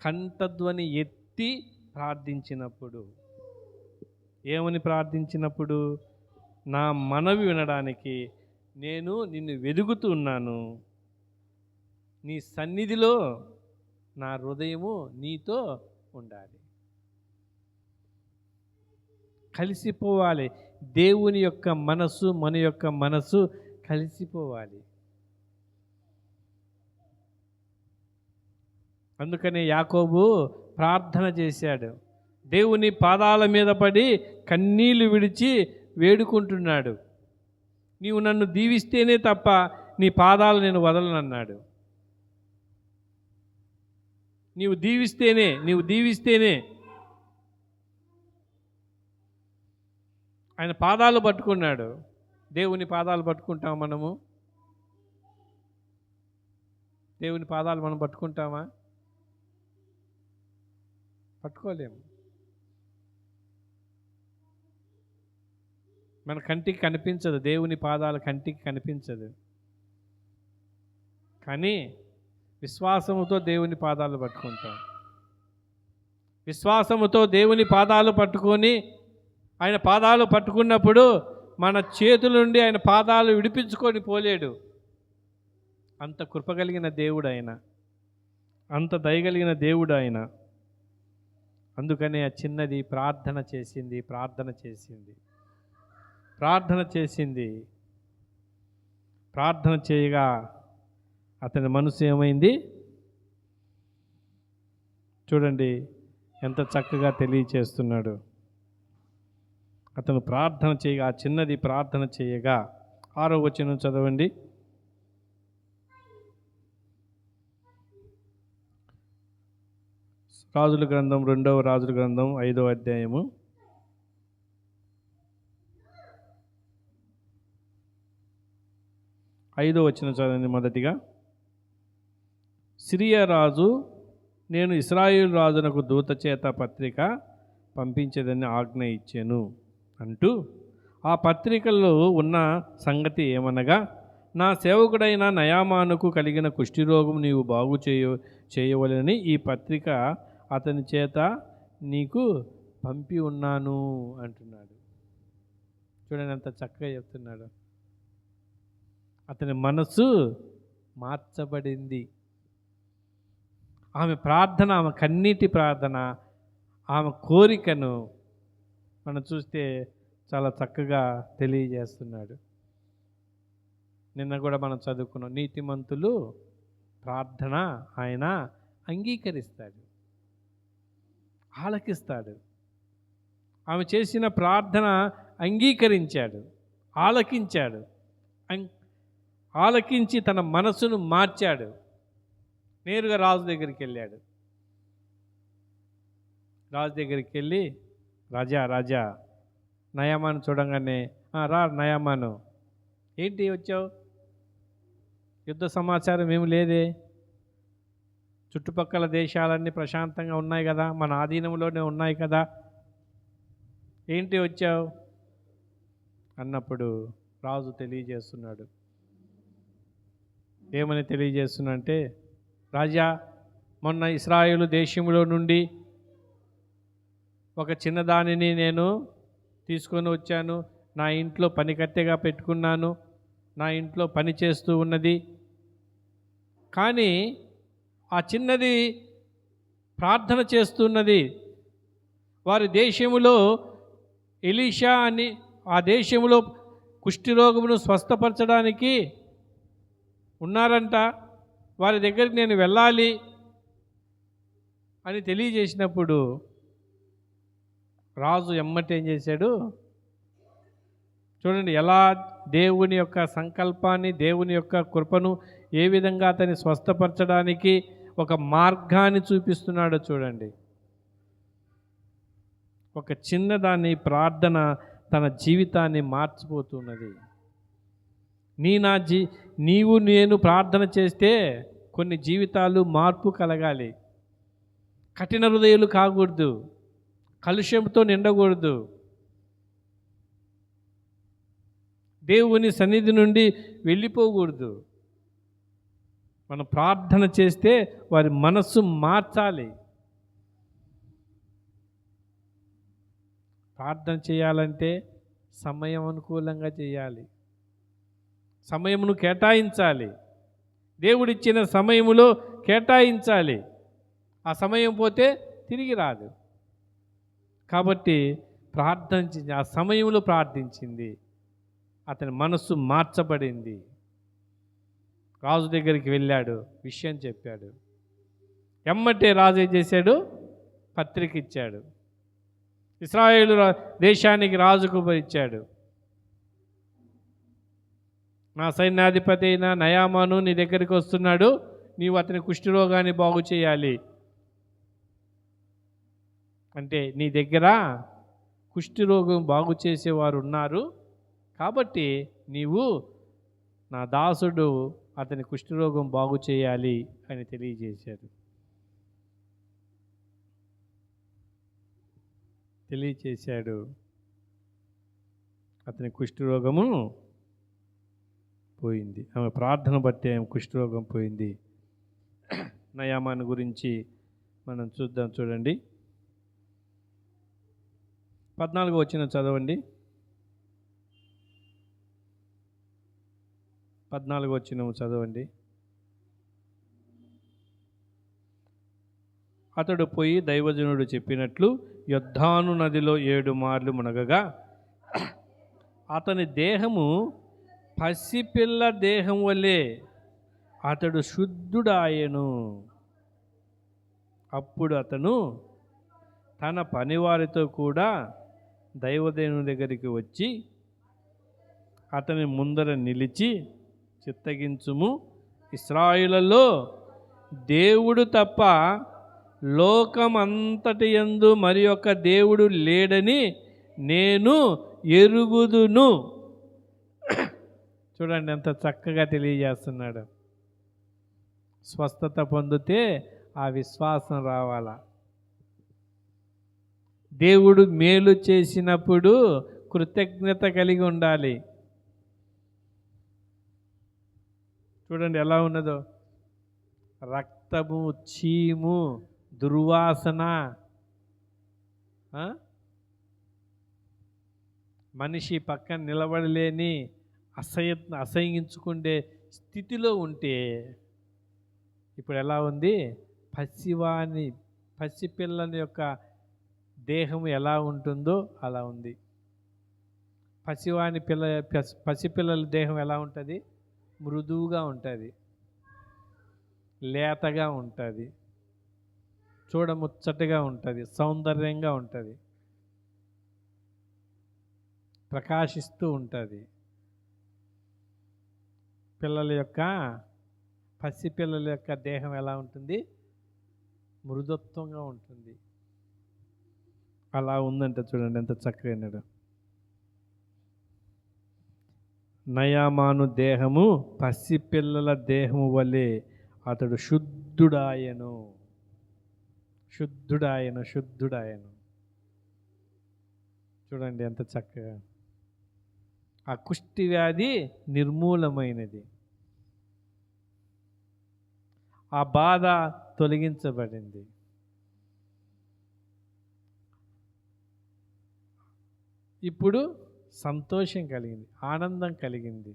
కంఠధ్వని ఎత్తి ప్రార్థించినప్పుడు, ఏమని ప్రార్థించినప్పుడు? నా మనవి వినడానికి నేను నిన్ను వెదుగుతూ ఉన్నాను, నీ సన్నిధిలో నా హృదయము నీతో ఉండాలి, కలిసిపోవాలి. దేవుని యొక్క మనసు మన యొక్క మనసు కలిసిపోవాలి. అందుకనే యాకోబు ప్రార్థన చేశాడు, దేవుని పాదాల మీద పడి కన్నీళ్లు విడిచి వేడుకుంటున్నాడు. నీవు నన్ను దీవిస్తేనే తప్ప నీ పాదాలు నేను వదలనన్నాడు. నీవు దీవిస్తేనే ఆయన పాదాలు పట్టుకున్నాడు. దేవుని పాదాలు పట్టుకుంటాం మనము? దేవుని పాదాలు మనం పట్టుకుంటామా? పట్టుకోలేము. మన కంటికి కనిపించదు, దేవుని పాదాలు కంటికి కనిపించదు. కానీ విశ్వాసముతో దేవుని పాదాలు పట్టుకుంటాం. విశ్వాసముతో దేవుని పాదాలు పట్టుకొని ఆయన పాదాలు పట్టుకున్నప్పుడు మన చేతుల నుండి ఆయన పాదాలు విడిపించుకొని పోలేడు. అంత కృపగలిగిన దేవుడు ఆయన, అంత దయగలిగిన దేవుడు ఆయన. అందుకనే ఆ చిన్నది ప్రార్థన చేసింది. ప్రార్థన చేయగా అతని మనసు ఏమైంది చూడండి, ఎంత చక్కగా తెలియచేస్తున్నాడు. అతను ప్రార్థన చేయగా, ఆ చిన్నది ప్రార్థన చేయగా, 6వ వచనం చదవండి. రాజుల గ్రంథం 2వ రాజుల గ్రంథం 5వ అధ్యాయము 5వ వచనం చదవండి. మొదటిగా, సిరియా రాజు నేను ఇశ్రాయేలు రాజునకు దూత చేత పత్రిక పంపించేదని ఆజ్ఞ ఇచ్చాను అంటూ, ఆ పత్రికల్లో ఉన్న సంగతి ఏమనగా, నా సేవకుడైన నయామానుకు కలిగిన కుష్ఠిరోగం నీవు బాగు చేయవలని ఈ పత్రిక అతని చేత నీకు పంపి ఉన్నాను అంటున్నాడు. చూడండి ఎంత చక్కగా చెప్తున్నాడు. అతని మనసు మార్చబడింది. ఆమె ప్రార్థన, ఆమె కన్నీటి ప్రార్థన, ఆమె కోరికను మనం చూస్తే చాలా చక్కగా తెలియజేస్తున్నాడు. నిన్న కూడా మనం చదువుకున్నాం, నీతిమంతులు ప్రార్థన ఆయన అంగీకరిస్తాడు, ఆలకిస్తాడు. ఆమె చేసిన ప్రార్థన అంగీకరించాడు, ఆలకించాడు. ఆలకించి తన మనసును మార్చాడు. నేరుగా రాజు దగ్గరికి వెళ్ళాడు. రాజు దగ్గరికి వెళ్ళి, రాజా నయామాను చూడంగానే, రా నయామాను, ఏంటి వచ్చావు? యుద్ధ సమాచారం ఏమి లేదే, చుట్టుపక్కల దేశాలన్నీ ప్రశాంతంగా ఉన్నాయి కదా, మన ఆధీనంలోనే ఉన్నాయి కదా, ఏంటి వచ్చావు అన్నప్పుడు రాజు తెలియజేస్తున్నాడు. ఏమని తెలియజేస్తున్నంటే, రాజా, మొన్న ఇశ్రాయేలు దేశంలో నుండి ఒక చిన్నదానిని నేను తీసుకొని వచ్చాను, నా ఇంట్లో పనికత్తెగా పెట్టుకున్నాను, నా ఇంట్లో పని చేస్తూ ఉన్నది. కానీ ఆ చిన్నది ప్రార్థన చేస్తున్నది. వారి దేశములో ఎలీషా అని ఆ దేశంలో కుష్ఠరోగమును స్వస్థపరచడానికి ఉన్నారంట, వారి దగ్గరికి నేను వెళ్ళాలి అని తెలియజేసినప్పుడు రాజు ఎమ్మటే ఏం చేశాడు చూడండి, ఎలా దేవుని యొక్క సంకల్పాన్ని, దేవుని యొక్క కృపను ఏ విధంగా అతన్ని స్వస్థపరచడానికి ఒక మార్గాన్ని చూపిస్తున్నాడో చూడండి. ఒక చిన్నదాన్ని ప్రార్థన తన జీవితాన్ని మార్చిపోతున్నది. నీవు నేను ప్రార్థన చేస్తే కొన్ని జీవితాలు మార్పు కలగాలి. కఠిన హృదయాలు కాకూడదు, కలుషంతో నిండకూడదు. దేవుని సన్నిధి నుండి వెళ్ళిపోకూడదు. మనం ప్రార్థన చేస్తే వారి మనస్సు మార్చాలి. ప్రార్థన చేయాలంటే సమయం అనుకూలంగా చేయాలి, సమయమును కేటాయించాలి. దేవుడిచ్చిన సమయములో కేటాయించాలి. ఆ సమయం పోతే తిరిగి రాదు. కాబట్టి ప్రార్థించింది, ఆ సమయంలో ప్రార్థించింది, అతని మనస్సు మార్చబడింది. రాజు దగ్గరికి వెళ్ళాడు, విషయం చెప్పాడు. ఎమ్మటే రాజు ఏం చేశాడు, పత్రిక ఇచ్చాడు. ఇశ్రాయేలు దేశానికి రాజుకు ఇచ్చాడు. నా సైన్యాధిపతి అయిన నయామాను నీ దగ్గరికి వస్తున్నాడు, నీవు అతని కుష్ఠరోగాన్ని బాగు చేయాలి. అంటే నీ దగ్గర కుష్ఠరోగం బాగు చేసేవారు ఉన్నారు, కాబట్టి నీవు నా దాసుడు అతని కుష్ఠరోగం బాగు చేయాలి అని తెలియజేశాడు. అతని కుష్ఠరోగము పోయింది. ఆమె ప్రార్థన బట్టి ఆమె కుష్ఠరోగం పోయింది. నయామాను గురించి మనం చూద్దాం. చూడండి, 14వ వచనం చదవండి. 14వ వచనం చదవండి. అతడు పోయి దైవజనుడు చెప్పినట్లు యొర్దాను నదిలో 7 మార్లు మునగగా అతని దేహము పసిపిల్ల దేహం వలె అతడు శుద్ధుడాయెను. అప్పుడు అతను తన పనివారితో కూడా దైవదేవుని దగ్గరికి వచ్చి అతని ముందర నిలిచి, చిత్తగించుము, ఇశ్రాయేలులో దేవుడు తప్ప లోకమంతటి యందు మరి ఒక దేవుడు లేడని నేను ఎరుగుదును. చూడండి ఎంత చక్కగా తెలియజేస్తున్నాడు. స్వస్థత పొందితే ఆ విశ్వాసం రావాలా. దేవుడు మేలు చేసినప్పుడు కృతజ్ఞత కలిగి ఉండాలి. చూడండి ఎలా ఉన్నదో, రక్తము, చీము, దుర్వాసన, మనిషి పక్కన నిలబడలేని అసహించుకుండే స్థితిలో ఉంటే ఇప్పుడు ఎలా ఉంది, పసిపిల్లల యొక్క దేహం ఎలా ఉంటుందో అలా ఉంది. పసిపిల్లల దేహం ఎలా ఉంటుంది, మృదువుగా ఉంటుంది, లేతగా ఉంటుంది, చూడముచ్చటగా ఉంటుంది, సౌందర్యంగా ఉంటుంది, ప్రకాశిస్తూ ఉంటుంది. పసిపిల్లల యొక్క దేహం ఎలా ఉంటుంది, మృదుత్వంగా ఉంటుంది. అలా ఉందంట. చూడండి ఎంత చక్కగా అన్నాడు. నయామాను దేహము పసిపిల్లల దేహము వలె అతడు శుద్ధుడాయను. చూడండి ఎంత చక్కగా. ఆ కుష్టి వ్యాధి నిర్మూలమైనది, ఆ బాధ తొలగించబడింది. ఇప్పుడు సంతోషం కలిగింది, ఆనందం కలిగింది.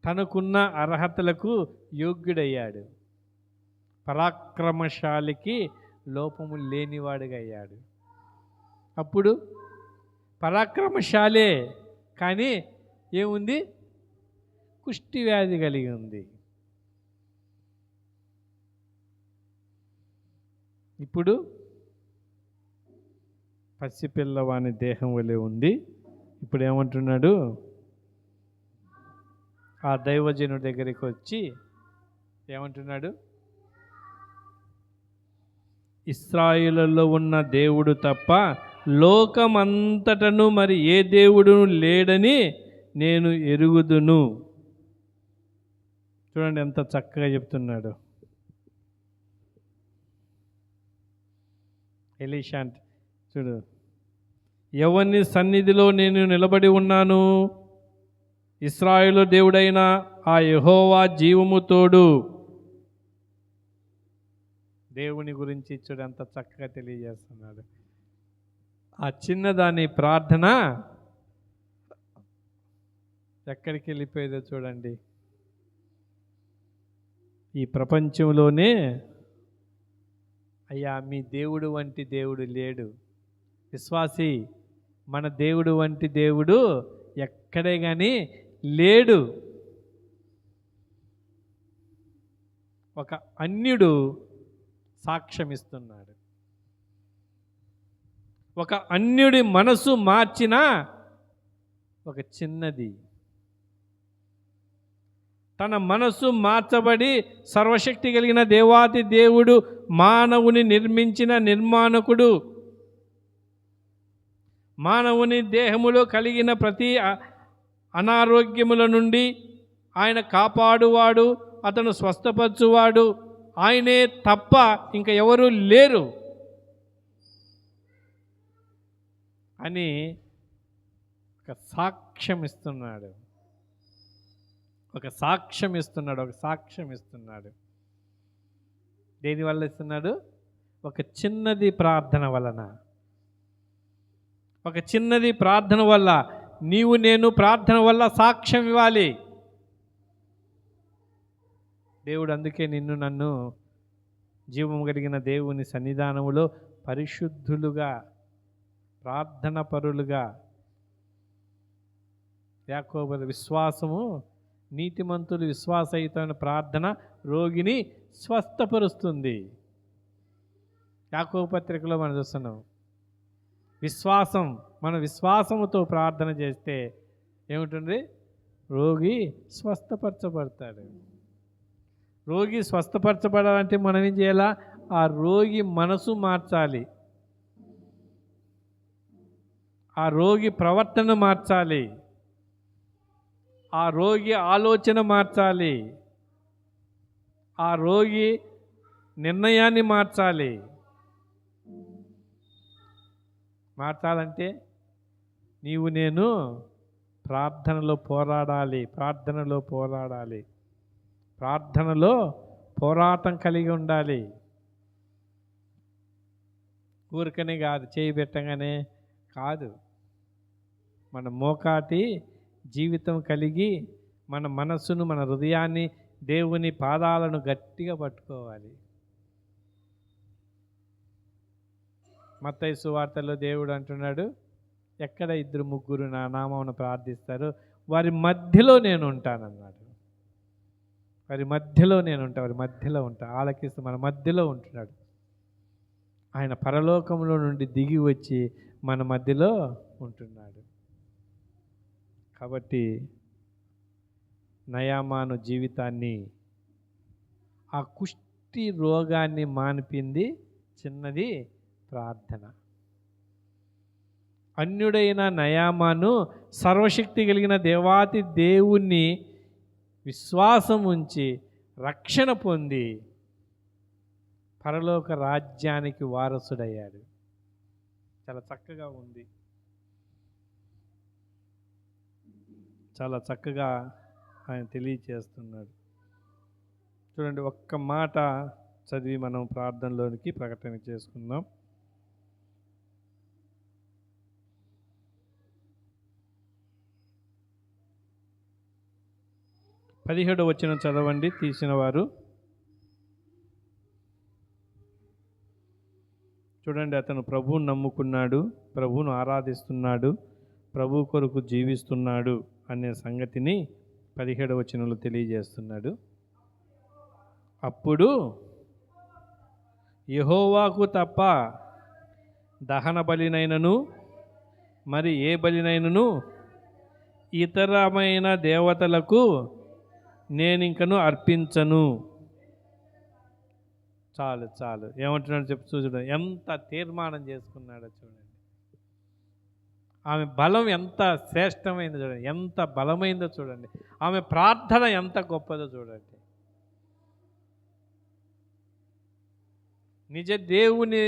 తనకున్న అర్హతలకు యోగ్యుడయ్యాడు. పరాక్రమశాలికి లోపము లేనివాడుగా అయ్యాడు. అప్పుడు పరాక్రమశాలే, కానీ ఏముంది? కుష్టి వ్యాధి కలిగి ఉంది. ఇప్పుడు పసిపిల్లవాని దేహం వలె ఉంది. ఇప్పుడు ఏమంటున్నాడు? ఆ దైవజనుడి దగ్గరికి వచ్చి ఏమంటున్నాడు? ఇశ్రాయేలులో ఉన్న దేవుడు తప్ప లోకమంతటను మరి ఏ దేవుడు లేడని నేను ఎరుగుదును. చూడండి ఎంత చక్కగా చెప్తున్నాడు. ఎలీషా అంటే చూడు, ఎవని సన్నిధిలో నేను నిలబడి ఉన్నాను? ఇశ్రాయేలు దేవుడైన ఆ యెహోవా జీవము తోడు. దేవుని గురించి చూడు ఎంత చక్కగా తెలియజేస్తున్నాడు. ఆ చిన్నదాని ప్రార్థన ఎక్కడికి వెళ్ళిపోయేదో చూడండి. ఈ ప్రపంచంలోనే అయ్యా మీ దేవుడు వంటి దేవుడు లేడు. విశ్వాసి, మన దేవుడు వంటి దేవుడు ఎక్కడే కానీ లేడు. ఒక అన్యుడు సాక్ష్యమిస్తున్నాడు. ఒక అన్యుడి మనసు మార్చిన ఒక చిన్నది, తన మనసు మార్చబడి సర్వశక్తి కలిగిన దేవాతి దేవుడు మానవుని నిర్మించిన నిర్మాణకుడు, మానవుని దేహములో కలిగిన ప్రతి అనారోగ్యముల నుండి ఆయన కాపాడువాడు, అతను స్వస్థపరచువాడు. ఆయనే తప్ప ఇంకా ఎవరు లేరు అని ఒక సాక్ష్యం ఇస్తున్నాడు. ఒక సాక్ష్యం ఇస్తున్నాడు. దేనివల్ల ఇస్తున్నాడు? ఒక చిన్నది ప్రార్థన వలన. ఒక చిన్నది ప్రార్థన వల్ల నీవు నేను ప్రార్థన వల్ల సాక్ష్యం ఇవ్వాలి. దేవుడు అందుకే నిన్ను నన్ను జీవము కలిగిన దేవుని సన్నిధానములో పరిశుద్ధులుగా, ప్రార్థన పరులుగా, యాకోబు విశ్వాసము నీతిమంతులు విశ్వాసయుతమైన ప్రార్థన రోగిని స్వస్థపరుస్తుంది. యాకోబు పత్రికలో మనం చూస్తున్నాం. విశ్వాసం, మన విశ్వాసముతో ప్రార్థన చేస్తే ఏముంటుంది? రోగి స్వస్థపరచబడతాడు. రోగి స్వస్థపరచబడాలంటే మనం ఏం చేయాలా? ఆ రోగి మనసు మార్చాలి, ఆ రోగి ప్రవర్తన మార్చాలి, ఆ రోగి ఆలోచన మార్చాలి, ఆ రోగి నిర్ణయాన్ని మార్చాలి. మార్చాలంటే నీవు నేను ప్రార్థనలో పోరాటం కలిగి ఉండాలి. ఊరికనే కాదు, చేయి పెట్టగానే కాదు. మన మోకాటి జీవితం కలిగి మన మనస్సును, మన హృదయాన్ని, దేవుని పాదాలను గట్టిగా పట్టుకోవాలి. మత్తయి సువార్తలో దేవుడు అంటున్నాడు, ఎక్కడ 2-3 నా నామమున ప్రార్థిస్తారు వారి మధ్యలో నేను ఉంటానన్నాడు. వారి మధ్యలో ఉంటా. ఆలకిస్తూ మన మధ్యలో ఉంటున్నాడు. ఆయన పరలోకంలో నుండి దిగి వచ్చి మన మధ్యలో ఉంటున్నాడు. కాబట్టి నయామాను జీవితాన్ని, ఆ కుష్టి రోగాన్ని మాన్పింది చిన్నది ప్రార్థన. అన్యుడైన నయామాను సర్వశక్తి కలిగిన దేవాతి దేవుణ్ణి విశ్వాసం ఉంచి రక్షణ పొంది పరలోక రాజ్యానికి వారసుడయ్యాడు. చాలా చక్కగా ఉంది. చాలా చక్కగా ఆయన తెలియచేస్తున్నాడు. చూడండి, ఒక్క మాట చదివి మనం ప్రార్థనలోనికి ప్రకటన చేసుకుందాం. 17వ వచనం చదవండి తీసిన వారు. చూడండి, అతను ప్రభువును నమ్ముకున్నాడు, ప్రభువును ఆరాధిస్తున్నాడు, ప్రభు కొరకు జీవిస్తున్నాడు అనే సంగతిని 17వ వచనంలో తెలియజేస్తున్నాడు. అప్పుడు యెహోవాకు తప్ప దహన బలినైనను మరి ఏ బలినైనను ఇతరమైన దేవతలకు నేనింకను అర్పించను. చాలు చాలు, ఏమంటున్నాడు చెప్పు చూడండి, ఎంత తీర్మానం చేసుకున్నాడో చూడండి. ఆమె బలం ఎంత శ్రేష్టమైందో చూడండి, ఎంత బలమైందో చూడండి, ఆమె ప్రార్థన ఎంత గొప్పదో చూడండి. నిజ దేవుని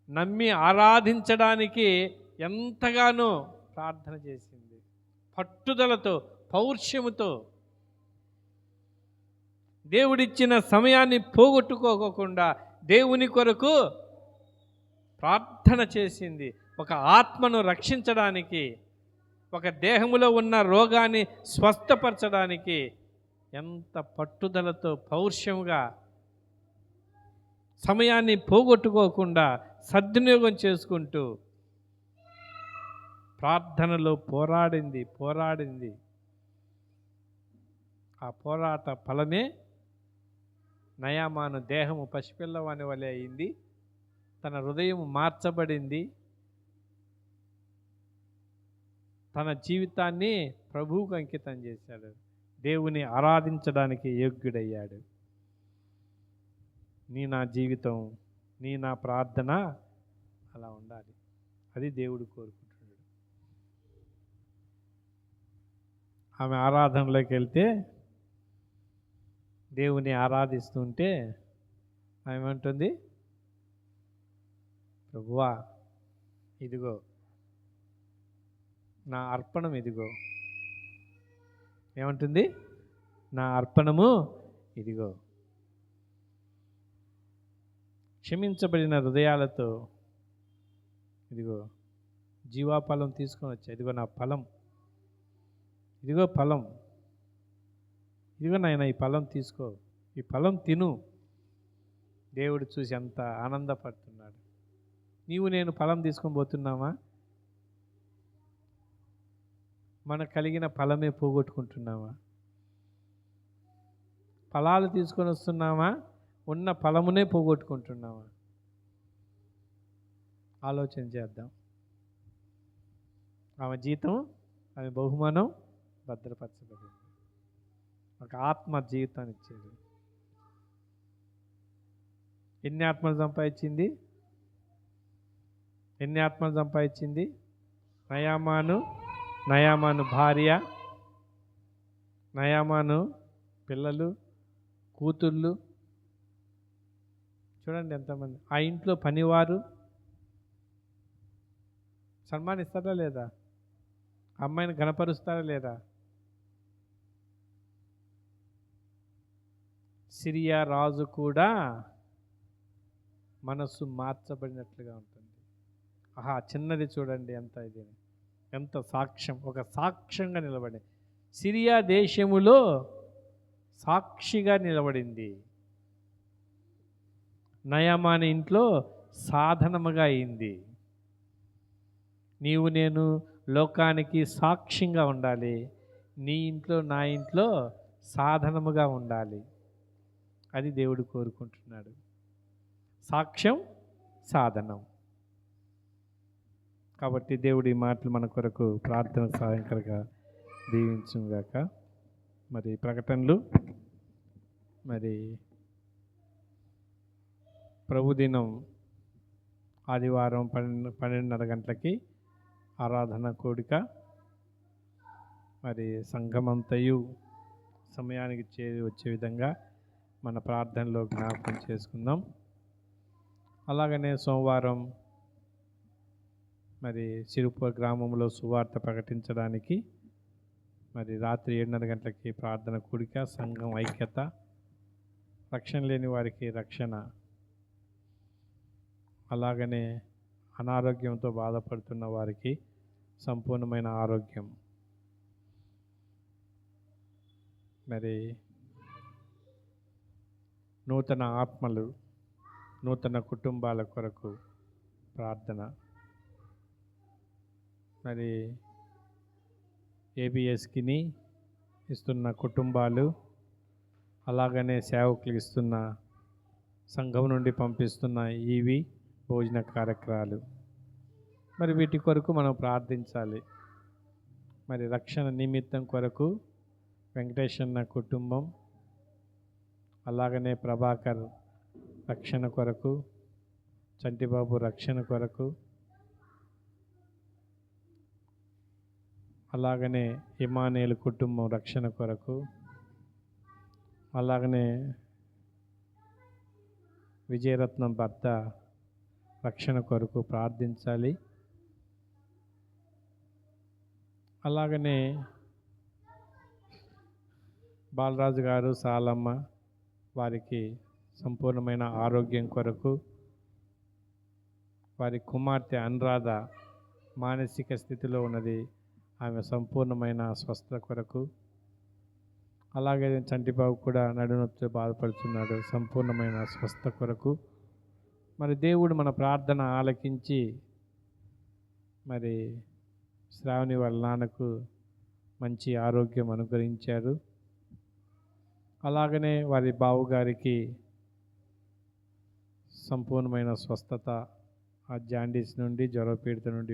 నమ్మి ఆరాధించడానికి ఎంతగానో ప్రార్థన చేసింది, పట్టుదలతో, పౌరుషముతో. దేవుడిచ్చిన సమయాన్ని పోగొట్టుకోకుండా దేవుని కొరకు ప్రార్థన చేసింది. ఒక ఆత్మను రక్షించడానికి, ఒక దేహములో ఉన్న రోగాన్ని స్వస్థపరచడానికి ఎంత పట్టుదలతో, పౌరుషముగా, సమయాన్ని పోగొట్టుకోకుండా సద్వినియోగం చేసుకుంటూ ప్రార్థనలో పోరాడింది. ఆ పోరాట ఫలమే నయామాను దేహము పసిపిల్లవాని వలె అయింది, తన హృదయం మార్చబడింది, తన జీవితాన్ని ప్రభువుకు అంకితం చేశాడు, దేవుని ఆరాధించడానికి యోగ్యుడయ్యాడు. నా జీవితం, నా ప్రార్థన అలా ఉండాలి. అది దేవుడు కోరుకుంటున్నాడు. ఆమె ఆరాధనలోకి వెళ్తే, దేవుని ఆరాధిస్తుంటే ఆమె ఏమంటుంది, ప్రభువా ఇదిగో నా అర్పణం, ఇదిగో. ఏమంటుంది? నా అర్పణము ఇదిగో. క్షమించబడిన హృదయాలతో ఇదిగో జీవాఫలం తీసుకొని వచ్చా, ఇదిగో నా ఫలం, ఇదిగో ఫలం, ఇదిగో నాయన ఈ ఫలం తీసుకో, ఈ ఫలం తిను. దేవుడు చూసి ఎంత ఆనందపడుతున్నాడు. నీవు నేను ఫలం తీసుకొని పోతున్నామా? మనకు కలిగిన ఫలమే పోగొట్టుకుంటున్నామా? ఫలాలు తీసుకొని వస్తున్నామా? ఉన్న ఫలమునే పోగొట్టుకుంటున్నామా? ఆలోచన చేద్దాం. ఆమె జీతం, ఆమె బహుమానం భద్రపరచబడింది. ఒక ఆత్మ జీవితాన్ని ఇచ్చేది. ఎన్ని ఆత్మలు సంపాదించింది? నయామాను భార్య, నయామాను పిల్లలు, కూతుళ్ళు, చూడండి ఎంతమంది. ఆ ఇంట్లో పనివారు సన్మానిస్తారా లేదా? అమ్మాయిని గణపరుస్తారా లేదా? సిరియా రాజు కూడా మనస్సు మార్చబడినట్లుగా ఉంటుంది. ఆహా, చిన్నది చూడండి ఎంత ఇది, ఎంత సాక్ష్యం, ఒక సాక్ష్యంగా నిలబడి సిరియా దేశములో సాక్షిగా నిలబడింది. నయామాను ఇంట్లో సాధనముగా అయింది. నీవు నేను లోకానికి సాక్ష్యంగా ఉండాలి. నీ ఇంట్లో, నా ఇంట్లో సాధనముగా ఉండాలి. అది దేవుడు కోరుకుంటున్నాడు. సాక్ష్యం, సాధనం. కాబట్టి దేవుడి మాటలు మన కొరకు ప్రార్థన సహాయకరంగా దీవించుగాక. మరి ప్రకటనలు, మరి ప్రభుదినం ఆదివారం 12:30 గంటలకి ఆరాధన కూడిక. మరి సంఘమంతయు సమయానికి వచ్చే విధంగా మన ప్రార్థనలో జ్ఞాపకం చేసుకుందాం. అలాగనే సోమవారం మరి సిరుపూర్ గ్రామంలో సువార్త ప్రకటించడానికి మరి రాత్రి 7:30 గంటలకి ప్రార్థన కూడిక, సంఘం ఐక్యత, రక్షణ లేని వారికి రక్షణ, అలాగనే అనారోగ్యంతో బాధపడుతున్న వారికి సంపూర్ణమైన ఆరోగ్యం. మరి నూతన ఆత్మలు, నూతన కుటుంబాల కొరకు ప్రార్థన. మరి ఏబిఎస్కిని ఇస్తున్న కుటుంబాలు, అలాగనే సేవకులు ఇస్తున్న సంఘం నుండి పంపిస్తున్న ఇవి భోజన కార్యక్రమాలు, మరి వీటి కొరకు మనం ప్రార్థించాలి. మరి రక్షణ నిమిత్తం కొరకు వెంకటేశన్న కుటుంబం, అలాగనే ప్రభాకర్ రక్షణ కొరకు, చంటిబాబు రక్షణ కొరకు, అలాగనే ఇమానేలు కుటుంబం రక్షణ కొరకు, అలాగనే విజయరత్నం భర్త రక్షణ కొరకు ప్రార్థించాలి. అలాగనే బాలరాజు గారు, సాలమ్మ వారికి సంపూర్ణమైన ఆరోగ్యం కొరకు, వారి కుమార్తె అనురాధ మానసిక స్థితిలో ఉన్నది, ఆమె సంపూర్ణమైన స్వస్థత కొరకు, అలాగే చంటిబాబు కూడా నడునొప్పితో బాధపడుతున్నాడు, సంపూర్ణమైన స్వస్థత కొరకు. మరి దేవుడు మన ప్రార్థన ఆలకించి మరి శ్రావణి వాళ్ళ నాన్నకు మంచి ఆరోగ్యం అనుగ్రహించారు. అలాగనే వారి బావుగారికి సంపూర్ణమైన స్వస్థత, ఆ జాండీస్ నుండి, జ్వరపీడిత నుండి